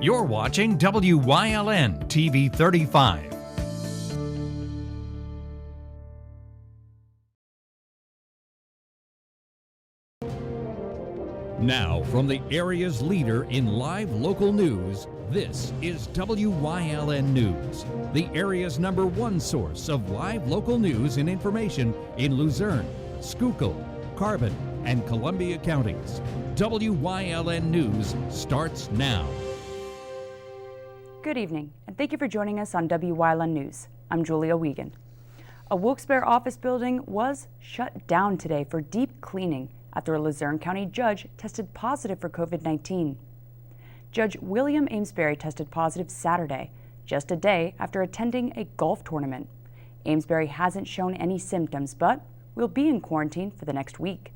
You're watching WYLN TV 35. Now, from the area's leader in live local news, this is WYLN News, the area's #1 source of live local news and information in Luzerne, Schuylkill, Carbon, and Columbia counties. WYLN News starts now. Good evening, and thank you for joining us on WYLN News. I'm Julia Wiegand. A Wilkes-Barre office building was shut down today for deep cleaning after a Luzerne County judge tested positive for COVID-19. Judge William Amesbury tested positive Saturday, just a day after attending a golf tournament. Amesbury hasn't shown any symptoms, but will be in quarantine for the next week.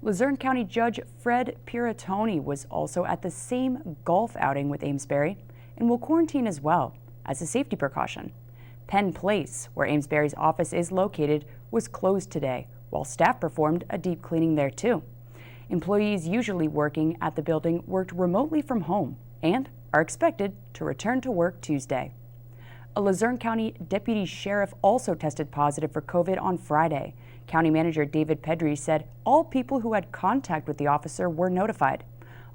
Luzerne County Judge Fred Piratoni was also at the same golf outing with Amesbury and will quarantine as well as a safety precaution. Penn Place, where Amesbury's office is located, was closed today, while staff performed a deep cleaning there too. Employees usually working at the building worked remotely from home and are expected to return to work Tuesday. A Luzerne County deputy sheriff also tested positive for COVID on Friday. County Manager David Pedri said all people who had contact with the officer were notified.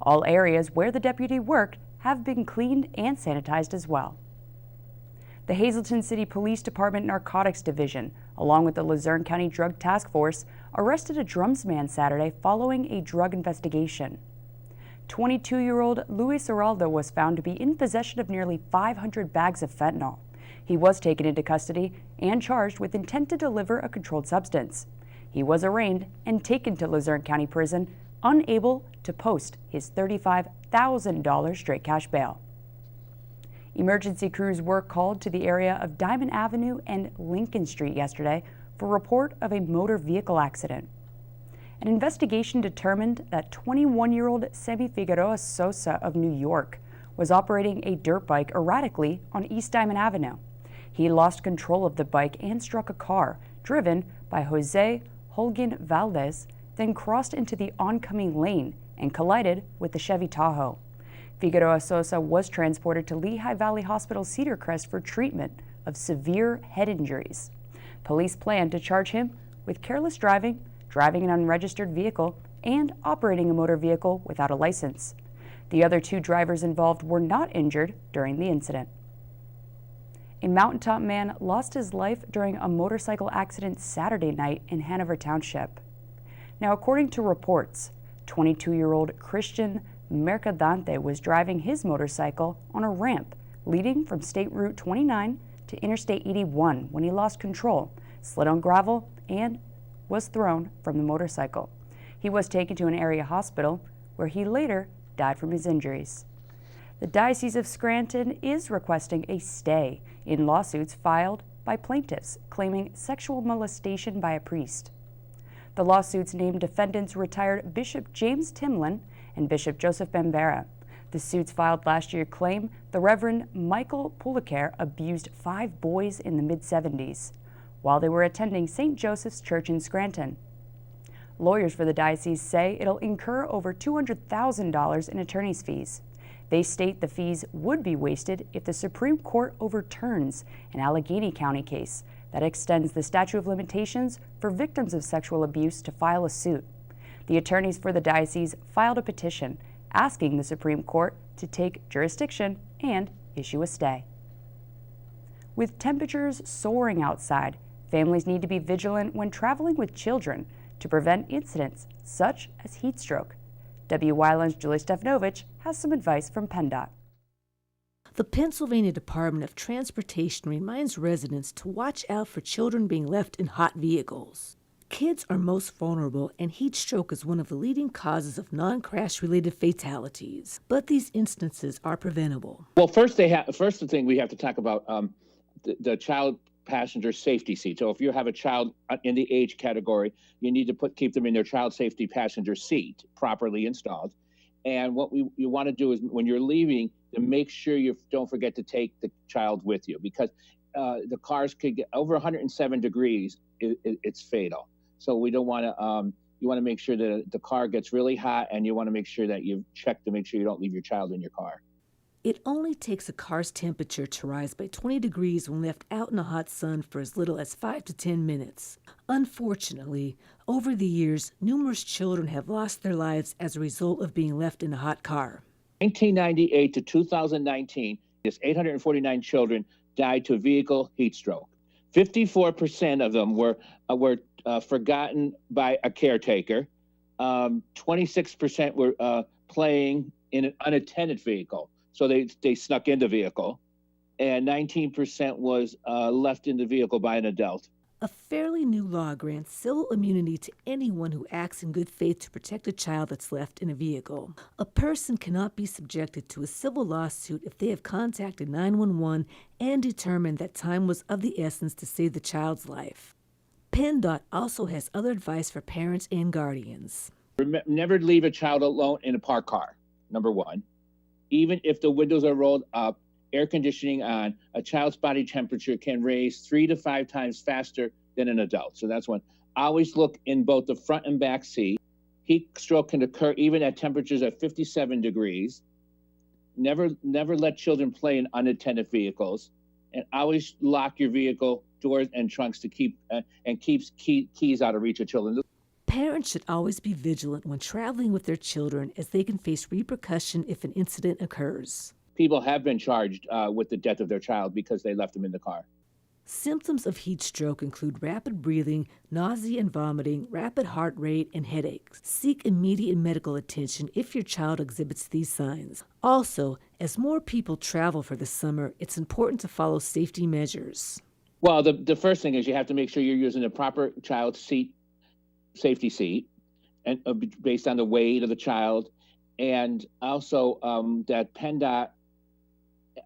All areas where the deputy worked have been cleaned and sanitized as well. The Hazleton City Police Department Narcotics Division, along with the Luzerne County Drug Task Force, arrested a drums man Saturday following a drug investigation. 22-year-old Luis Araldo was found to be in possession of nearly 500 bags of fentanyl. He was taken into custody and charged with intent to deliver a controlled substance. He was arraigned and taken to Luzerne County Prison, unable to post his $35,000 straight cash bail. Emergency crews were called to the area of Diamond Avenue and Lincoln Street yesterday for a report of a motor vehicle accident. An investigation determined that 21-year-old Semi Figueroa Sosa of New York was operating a dirt bike erratically on East Diamond Avenue. He lost control of the bike and struck a car driven by Jose Holguin Valdez, then crossed into the oncoming lane and collided with the Chevy Tahoe. Figueroa Sosa was transported to Lehigh Valley Hospital Cedar Crest for treatment of severe head injuries. Police plan to charge him with careless driving, driving an unregistered vehicle, and operating a motor vehicle without a license. The other two drivers involved were not injured during the incident. A mountaintop man lost his life during a motorcycle accident Saturday night in Hanover Township. Now, according to reports, 22-year-old Christian Mercadante was driving his motorcycle on a ramp leading from State Route 29 to Interstate 81 when he lost control, slid on gravel, and was thrown from the motorcycle. He was taken to an area hospital where he later died from his injuries. The Diocese of Scranton is requesting a stay in lawsuits filed by plaintiffs claiming sexual molestation by a priest. The lawsuits named defendants retired Bishop James Timlin and Bishop Joseph Bambera. The suits filed last year claim the Reverend Michael Puliker abused 5 boys in the mid-70s while they were attending St. Joseph's Church in Scranton. Lawyers for the diocese say it'll incur over $200,000 in attorney's fees. They state the fees would be wasted if the Supreme Court overturns an Allegheny County case that extends the statute of limitations for victims of sexual abuse to file a suit. The attorneys for the diocese filed a petition asking the Supreme Court to take jurisdiction and issue a stay. With temperatures soaring outside, families need to be vigilant when traveling with children to prevent incidents such as heat stroke. WYLN's Julie Stefnovich has some advice from PennDOT. The Pennsylvania Department of Transportation reminds residents to watch out for children being left in hot vehicles. Kids are most vulnerable, and heat stroke is one of the leading causes of non-crash related fatalities. But these instances are preventable. Well, first the thing we have to talk about the child passenger safety seat. So if you have a child in the age category, you need to keep them in their child safety passenger seat properly installed. And what you want to do is when you're leaving, to make sure you don't forget to take the child with you, because the cars could get over 107 degrees. It's fatal. So we don't want to. You want to make sure that the car gets really hot, and you want to make sure that you check to make sure you don't leave your child in your car. It only takes a car's temperature to rise by 20 degrees when left out in the hot sun for as little as 5 to 10 minutes. Unfortunately, over the years, numerous children have lost their lives as a result of being left in a hot car. 1998 to 2019, just 849 children died to vehicle heat stroke. 54% of them were forgotten by a caretaker. 26% were playing in an unattended vehicle, so they snuck in the vehicle, and 19% was left in the vehicle by an adult. A fairly new law grants civil immunity to anyone who acts in good faith to protect a child that's left in a vehicle. A person cannot be subjected to a civil lawsuit if they have contacted 911 and determined that time was of the essence to save the child's life. PennDOT also has other advice for parents and guardians. Never leave a child alone in a parked car, number one. Even if the windows are rolled up, air conditioning on, a child's body temperature can raise 3 to 5 times faster than an adult. So that's one. Always look in both the front and back seat. Heat stroke can occur even at temperatures of 57 degrees. Never let children play in unattended vehicles. And always lock your vehicle doors and trunks to keeps keys out of reach of children. Parents should always be vigilant when traveling with their children, as they can face repercussion if an incident occurs. People have been charged with the death of their child because they left them in the car. Symptoms of heat stroke include rapid breathing, nausea and vomiting, rapid heart rate, and headaches. Seek immediate medical attention if your child exhibits these signs. Also, as more people travel for the summer, it's important to follow safety measures. Well, the first thing is you have to make sure you're using the proper child safety seat, and based on the weight of the child, and also that PennDOT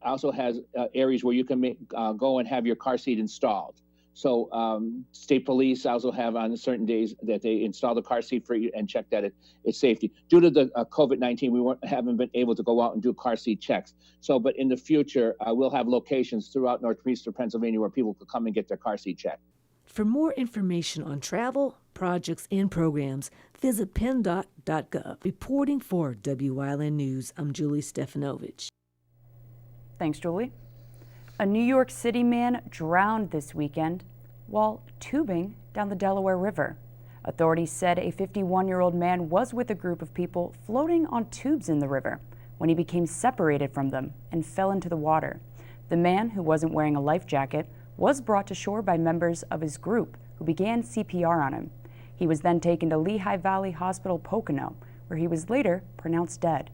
also has areas where you can go and have your car seat installed. So state police also have on certain days that they install the car seat for you and check that it's safety. Due to the COVID-19, we haven't been able to go out and do car seat checks. So, but in the future, we'll have locations throughout northeastern Pennsylvania where people could come and get their car seat checked. For more information on travel, projects, and programs, visit penndot.gov. Reporting for WYLN News, I'm Julie Stefanovich. Thanks, Julie. A New York City man drowned this weekend while tubing down the Delaware River. Authorities said a 51-year-old man was with a group of people floating on tubes in the river when he became separated from them and fell into the water. The man, who wasn't wearing a life jacket, was brought to shore by members of his group, who began CPR on him. He was then taken to Lehigh Valley Hospital, Pocono, where he was later pronounced dead.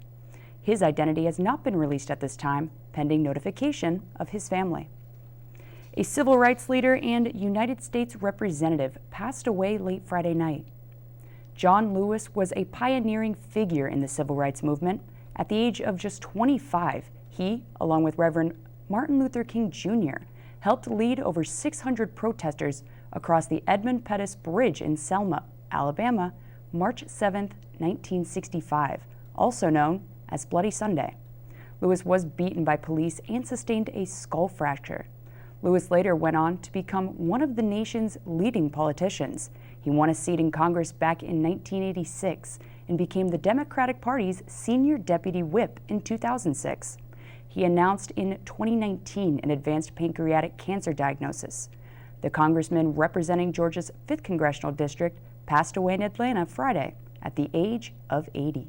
His identity has not been released at this time, pending notification of his family. A civil rights leader and United States representative passed away late Friday night. John Lewis was a pioneering figure in the civil rights movement. At the age of just 25, he, along with Reverend Martin Luther King Jr., helped lead over 600 protesters across the Edmund Pettus Bridge in Selma, Alabama, March 7, 1965, also known as Bloody Sunday. Lewis was beaten by police and sustained a skull fracture. Lewis later went on to become one of the nation's leading politicians. He won a seat in Congress back in 1986 and became the Democratic Party's senior deputy whip in 2006. He announced in 2019 an advanced pancreatic cancer diagnosis. The congressman representing Georgia's 5th Congressional District passed away in Atlanta Friday at the age of 80.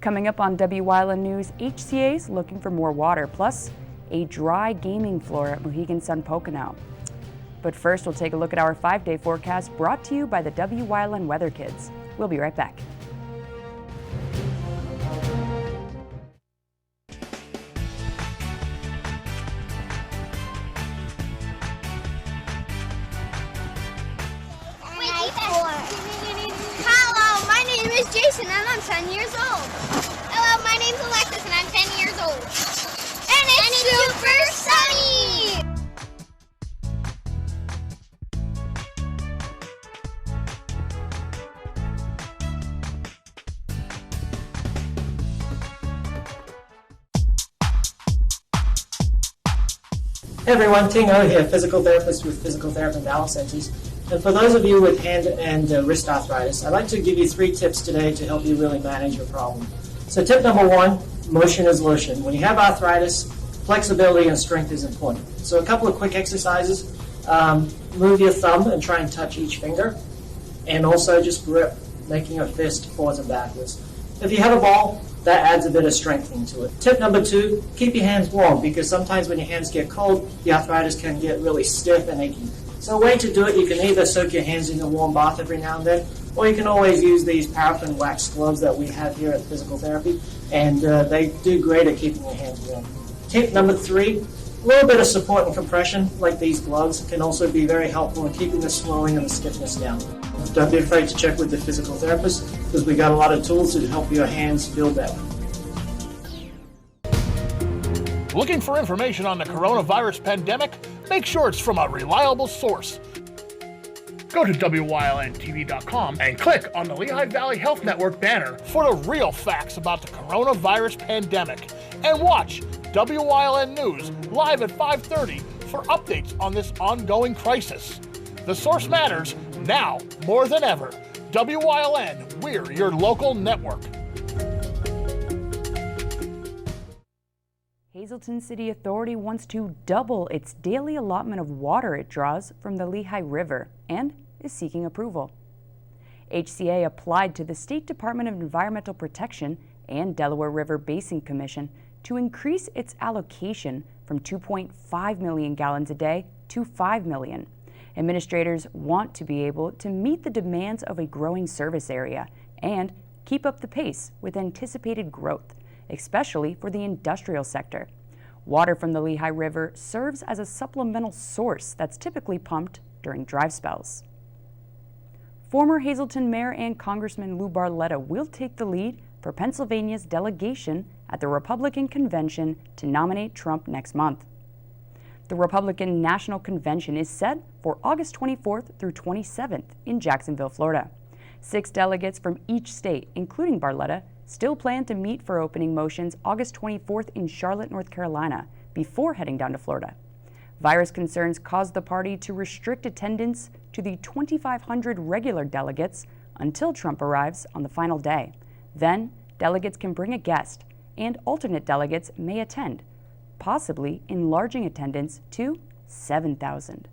Coming up on WYLN News, HCA's looking for more water, plus a dry gaming floor at Mohegan Sun Pocono. But first, we'll take a look at our 5-day forecast brought to you by the WYLN Weather Kids. We'll be right back. Hello, my name is Jason and I'm 10 years old. Hello, my name's Alexis and I'm 10 years old. And it's super sunny! Hey everyone, Ting Ho here, physical therapist with Physical Therapy and Balance Centers. And for those of you with hand and wrist arthritis, I'd like to give you 3 tips today to help you really manage your problem. So tip number 1, motion is lotion. When you have arthritis, flexibility and strength is important. So a couple of quick exercises. Move your thumb and try and touch each finger. And also just grip, making a fist forwards and backwards. If you have a ball, that adds a bit of strengthening to it. Tip number 2, keep your hands warm, because sometimes when your hands get cold, the arthritis can get really stiff and achy. So a way to do it, you can either soak your hands in a warm bath every now and then, or you can always use these paraffin wax gloves that we have here at Physical Therapy, and they do great at keeping your hands warm. Tip number 3, a little bit of support and compression, like these gloves, can also be very helpful in keeping the swelling and the stiffness down. Don't be afraid to check with the physical therapist, because we got a lot of tools to help your hands feel better. Looking for information on the coronavirus pandemic? Make sure it's from a reliable source. Go to WYLNTV.com and click on the Lehigh Valley Health Network banner for the real facts about the coronavirus pandemic. And watch WYLN News live at 5:30 for updates on this ongoing crisis. The source matters now more than ever. WYLN, we're your local network. Hazleton City Authority wants to double its daily allotment of water it draws from the Lehigh River and is seeking approval. HCA applied to the State Department of Environmental Protection and Delaware River Basin Commission to increase its allocation from 2.5 million gallons a day to 5 million. Administrators want to be able to meet the demands of a growing service area and keep up the pace with anticipated growth, especially for the industrial sector. Water from the Lehigh River serves as a supplemental source that's typically pumped during dry spells. Former Hazleton Mayor and Congressman Lou Barletta will take the lead for Pennsylvania's delegation at the Republican Convention to nominate Trump next month. The Republican National Convention is set for August 24th through 27th in Jacksonville, Florida. 6 delegates from each state, including Barletta, still plan to meet for opening motions August 24th in Charlotte, North Carolina, before heading down to Florida. Virus concerns caused the party to restrict attendance to the 2,500 regular delegates until Trump arrives on the final day. Then, delegates can bring a guest, and alternate delegates may attend, possibly enlarging attendance to 7,000.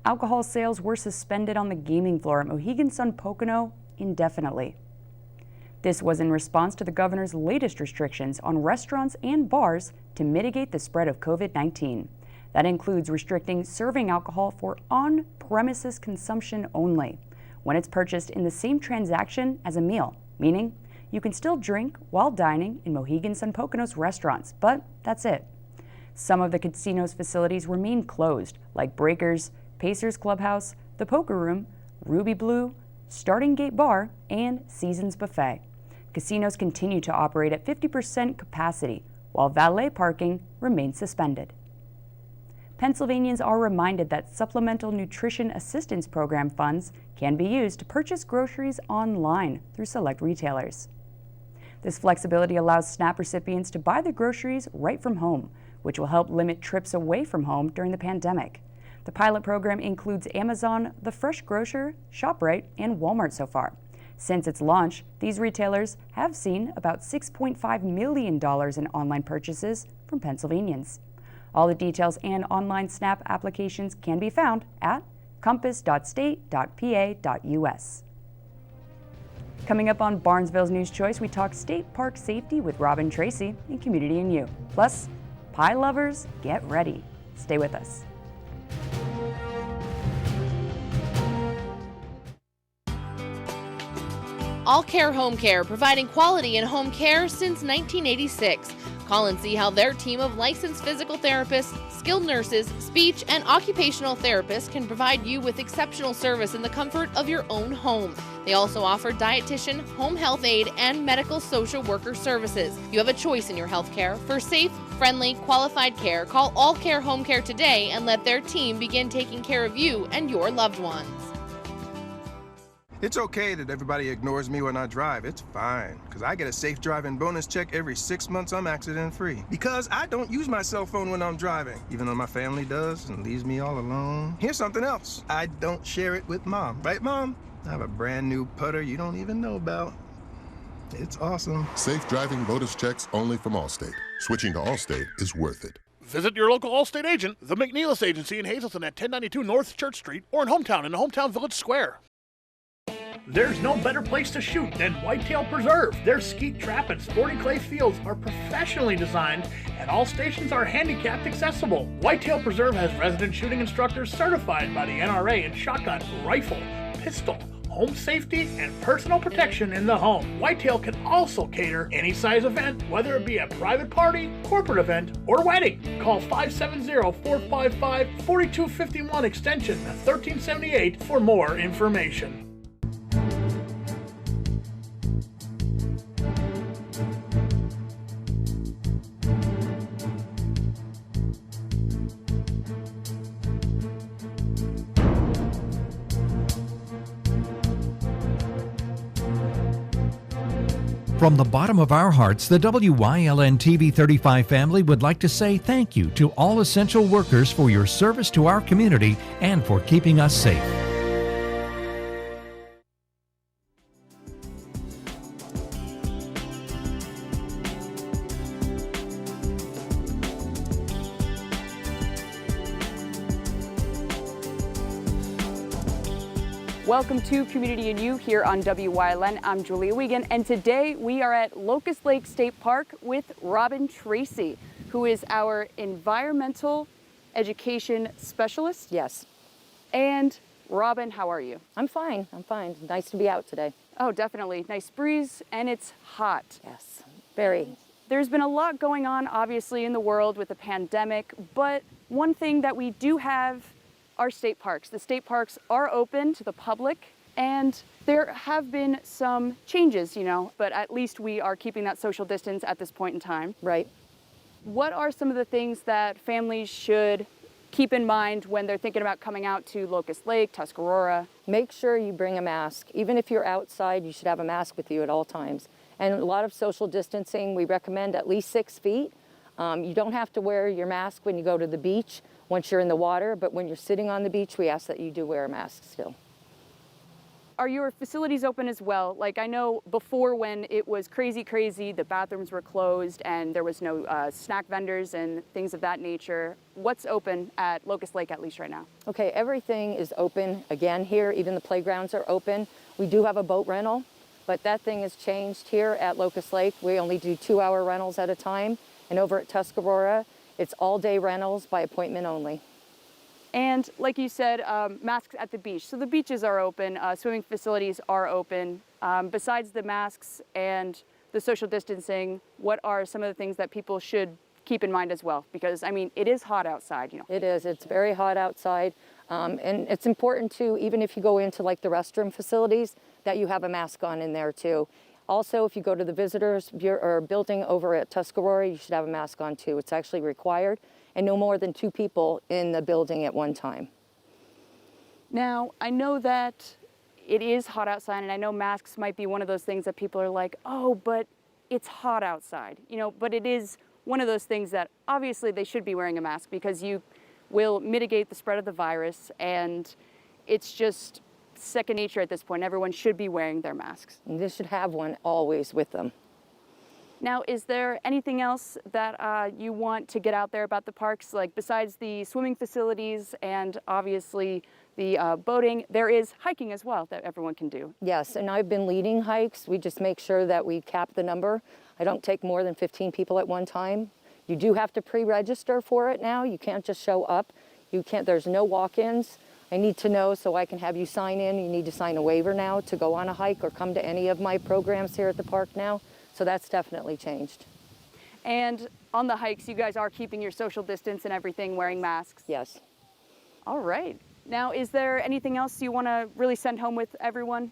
Alcohol sales were suspended on the gaming floor at Mohegan Sun Pocono indefinitely. This was in response to the governor's latest restrictions on restaurants and bars to mitigate the spread of COVID-19. That includes restricting serving alcohol for on-premises consumption only, when it's purchased in the same transaction as a meal, meaning you can still drink while dining in Mohegan Sun Pocono's restaurants, but that's it. Some of the casino's facilities remain closed, like Breakers, Pacers Clubhouse, the Poker Room, Ruby Blue, Starting Gate Bar, and Seasons Buffet. Casinos continue to operate at 50% capacity, while valet parking remains suspended. Pennsylvanians are reminded that Supplemental Nutrition Assistance Program funds can be used to purchase groceries online through select retailers. This flexibility allows SNAP recipients to buy their groceries right from home, which will help limit trips away from home during the pandemic. The pilot program includes Amazon, The Fresh Grocer, ShopRite, and Walmart so far. Since its launch, these retailers have seen about $6.5 million in online purchases from Pennsylvanians. All the details and online SNAP applications can be found at compass.state.pa.us. Coming up on Barnesville's News Choice, we talk state park safety with Robin Tracy in Community and You. Plus, pie lovers, get ready. Stay with us. All Care Home Care, providing quality in home care since 1986. Call and see how their team of licensed physical therapists, skilled nurses, speech, and occupational therapists can provide you with exceptional service in the comfort of your own home. They also offer dietitian, home health aide, and medical social worker services. You have a choice in your health care. For safe, friendly, qualified care, call All Care Home Care today and let their team begin taking care of you and your loved ones. It's okay that everybody ignores me when I drive. It's fine, because I get a safe driving bonus check every 6 months I'm accident-free. Because I don't use my cell phone when I'm driving, even though my family does and leaves me all alone. Here's something else. I don't share it with Mom. Right, Mom? I have a brand new putter you don't even know about. It's awesome. Safe driving bonus checks only from Allstate. Switching to Allstate is worth it. Visit your local Allstate agent, the McNeilis Agency in Hazleton at 1092 North Church Street, or in Hometown in the Hometown Village Square. There's no better place to shoot than Whitetail Preserve. Their skeet trap and sporting clay fields are professionally designed, and all stations are handicapped accessible. Whitetail Preserve has resident shooting instructors certified by the NRA in shotgun, rifle, pistol, home safety, and personal protection in the home. Whitetail can also cater any size event, whether it be a private party, corporate event, or wedding. Call 570-455-4251 extension 1378 for more information. From the bottom of our hearts, the WYLN TV 35 family would like to say thank you to all essential workers for your service to our community and for keeping us safe. Welcome to Community and You here on WYLN. I'm Julia Wiegand, and today we are at Locust Lake State Park with Robin Tracy, who is our environmental education specialist. Yes. And Robin, how are you? I'm fine. Nice to be out today. Oh, definitely. Nice breeze, and it's hot. Yes, very. There's been a lot going on, obviously, in the world with the pandemic, but one thing that we do have are state parks. The state parks are open to the public, and there have been some changes, but at least we are keeping that social distance at this point in time. Right. What are some of the things that families should keep in mind when they're thinking about coming out to Locust Lake, Tuscarora? Make sure you bring a mask. Even if you're outside, you should have a mask with you at all times. And a lot of social distancing, we recommend at least 6 feet. You don't have to wear your mask when you go to the beach once you're in the water, but when you're sitting on the beach, we ask that you do wear a mask still. Are your facilities open as well? Like, I know before, when it was crazy, the bathrooms were closed and there was no snack vendors and things of that nature. What's open at Locust Lake, at least right now? Okay, everything is open again here. Even the playgrounds are open. We do have a boat rental, but that thing has changed here at Locust Lake. We only do 2-hour rentals at a time. And over at Tuscarora, it's all-day rentals by appointment only. And like you said, masks at the beach. So the beaches are open, swimming facilities are open. Besides the masks and the social distancing, what are some of the things that people should keep in mind as well? Because, I mean, it is hot outside, It is. It's very hot outside. And it's important, too, even if you go into, like, the restroom facilities, that you have a mask on in there, too. Also, if you go to the visitors building over at Tuscarora, you should have a mask on too. It's actually required, and no more than 2 people in the building at one time. Now, I know that it is hot outside, and I know masks might be one of those things that people are like, oh, but it's hot outside, but it is one of those things that obviously they should be wearing a mask because you will mitigate the spread of the virus, and it's just second nature at this point. Everyone should be wearing their masks. And they should have one always with them. Now, is there anything else that you want to get out there about the parks? Like, besides the swimming facilities and obviously the boating, there is hiking as well that everyone can do. Yes, and I've been leading hikes. We just make sure that we cap the number. I don't take more than 15 people at one time. You do have to pre-register for it now. You can't just show up. There's no walk-ins. I need to know so I can have you sign in. You need to sign a waiver now to go on a hike or come to any of my programs here at the park now. So that's definitely changed. And on the hikes, you guys are keeping your social distance and everything, wearing masks? Yes. All right. Now, is there anything else you want to really send home with everyone?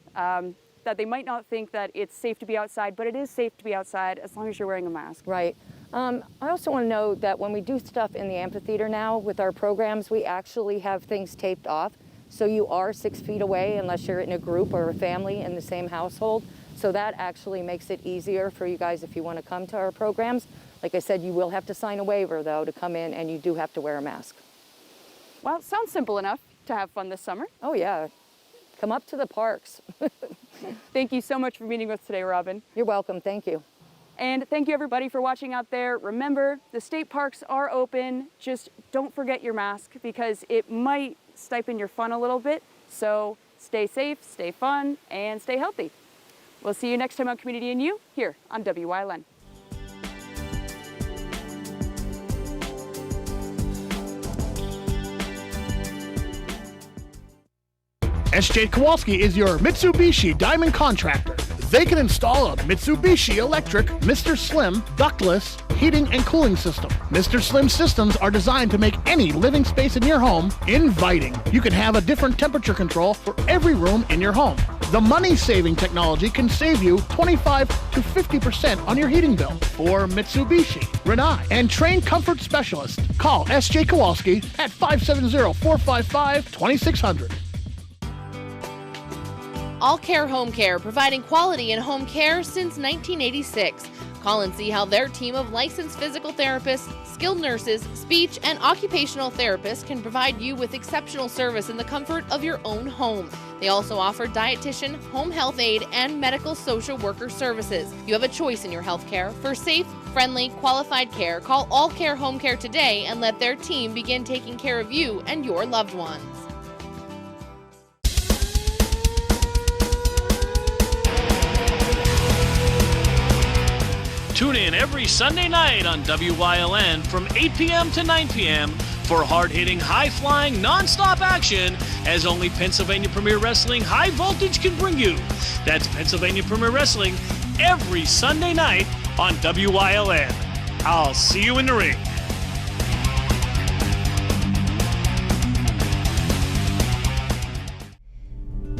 That they might not think that it's safe to be outside, but it is safe to be outside as long as you're wearing a mask. Right. I also want to know that when we do stuff in the amphitheater now with our programs, we actually have things taped off. So you are 6 feet away unless you're in a group or a family in the same household. So that actually makes it easier for you guys if you want to come to our programs. Like I said, you will have to sign a waiver, though, to come in, and you do have to wear a mask. Well, it sounds simple enough to have fun this summer. Oh, yeah. Come up to the parks. Thank you so much for meeting with us today, Robin. You're welcome. Thank you. And thank you everybody for watching out there. Remember, the state parks are open. Just don't forget your mask because it might stipend your fun a little bit. So stay safe, stay fun, and stay healthy. We'll see you next time on Community and You here on WYLN. SJ Kowalski is your Mitsubishi Diamond contractor. They can install a Mitsubishi electric Mr. Slim ductless heating and cooling system. Mr. Slim systems are designed to make any living space in your home inviting. You can have a different temperature control for every room in your home. The money-saving technology can save you 25 to 50% on your heating bill. For Mitsubishi, Rinnai, and trained comfort specialists, call SJ Kowalski at 570-455-2600. All Care Home Care, providing quality in home care since 1986. Call and see how their team of licensed physical therapists, skilled nurses, speech, and occupational therapists can provide you with exceptional service in the comfort of your own home. They also offer dietitian, home health aide, and medical social worker services. You have a choice in your health care. For safe, friendly, qualified care, call All Care Home Care today and let their team begin taking care of you and your loved ones. Tune in every Sunday night on WYLN from 8 p.m. to 9 p.m. for hard-hitting, high-flying, non-stop action as only Pennsylvania Premier Wrestling High Voltage can bring you. That's Pennsylvania Premier Wrestling every Sunday night on WYLN. I'll see you in the ring.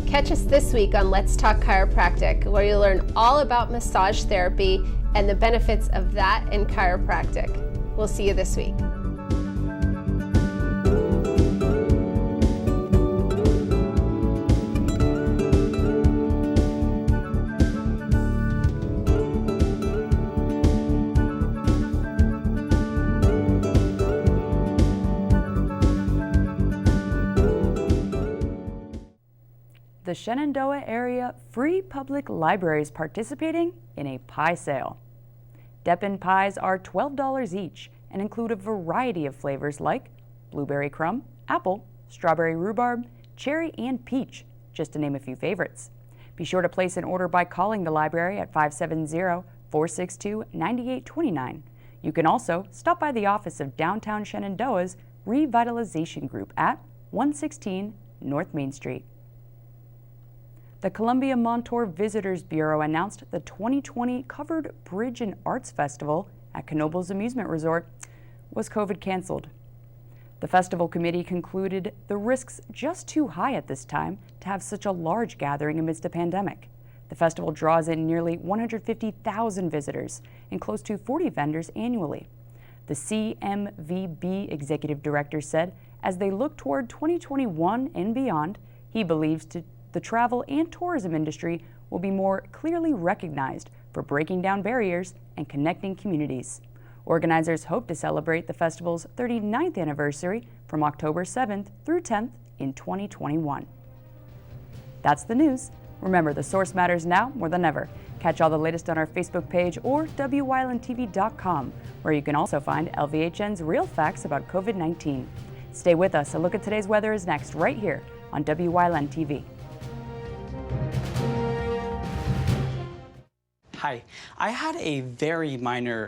Catch us this week on Let's Talk Chiropractic, where you'll learn all about massage therapy and the benefits of that in chiropractic. We'll see you this week. The Shenandoah Area Free Public Library is participating in a pie sale. Deppen pies are $12 each and include a variety of flavors like blueberry crumb, apple, strawberry rhubarb, cherry, and peach, just to name a few favorites. Be sure to place an order by calling the library at 570-462-9829. You can also stop by the office of Downtown Shenandoah's Revitalization Group at 116 North Main Street. The Columbia Montour Visitors Bureau announced the 2020 Covered Bridge and Arts Festival at Knoebels Amusement Resort was COVID canceled. The festival committee concluded the risks just too high at this time to have such a large gathering amidst a pandemic. The festival draws in nearly 150,000 visitors and close to 40 vendors annually. The CMVB executive director said as they look toward 2021 and beyond, he believes the travel and tourism industry will be more clearly recognized for breaking down barriers and connecting communities. Organizers hope to celebrate the festival's 39th anniversary from October 7th through 10th in 2021. That's the news. Remember, the source matters now more than ever. Catch all the latest on our Facebook page or WYLNTV.com, where you can also find LVHN's real facts about COVID-19. Stay with us. A look at today's weather is next, right here on WYLN TV. Hi, I had a very minor